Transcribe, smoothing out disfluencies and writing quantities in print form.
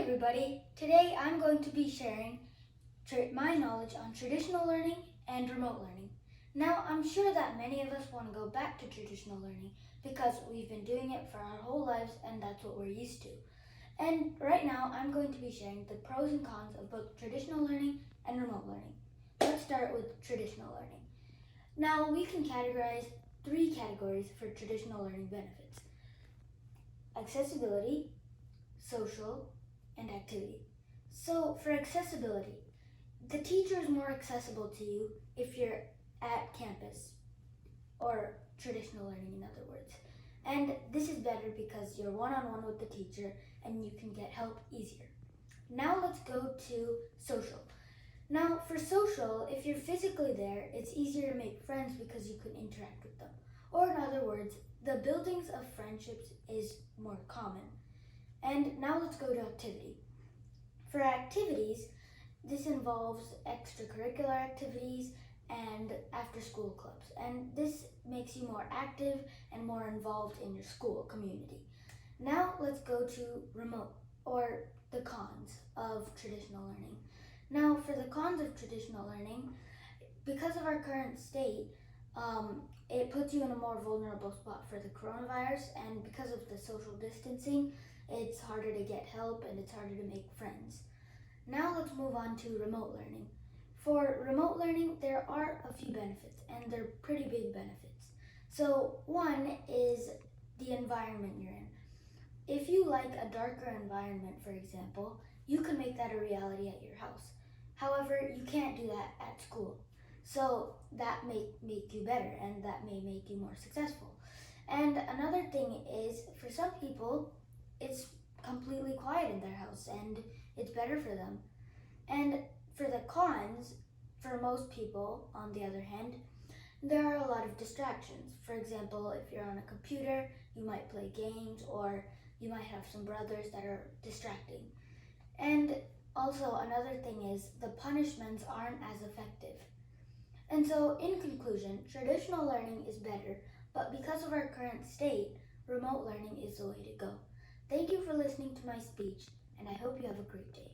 everybody, today I'm going to be sharing my knowledge on traditional learning and remote learning. Now, I'm sure that many of us want to go back to traditional learning because we've been doing it for our whole lives and that's what we're used to. And right now, I'm going to be sharing the pros and cons of both traditional learning and remote learning. Let's start with traditional learning. Now, we can categorize 3 categories for traditional learning benefits: accessibility, social, and activity. So for accessibility, the teacher is more accessible to you if you're at campus, or traditional learning in other words. And this is better because you're one-on-one with the teacher and you can get help easier. Now let's go to social. Now for social, if you're physically there, it's easier to make friends because you can interact with them. Or in other words, the buildings of friendships is more common. And now let's go to activity. For activities, this involves extracurricular activities and after-school clubs. And this makes you more active and more involved in your school community. Now let's go to remote, or the cons of traditional learning. Now for the cons of traditional learning, because of our current state, it puts you in a more vulnerable spot for the coronavirus, and because of the social distancing, it's harder to get help and it's harder to make friends. Now let's move on to remote learning. For remote learning, there are a few benefits, and they're pretty big benefits. So one is the environment you're in. If you like a darker environment, for example, you can make that a reality at your house. However, you can't do that at school. So that may make you better, and that may make you more successful. And another thing is, for some people, it's completely quiet in their house and it's better for them. And for the cons, for most people, on the other hand, there are a lot of distractions. For example, if you're on a computer, you might play games, or you might have some brothers that are distracting. And also another thing is the punishments aren't as effective. And so in conclusion, traditional learning is better, but because of our current state, remote learning is the way to go. Thank you for listening to my speech, and I hope you have a great day.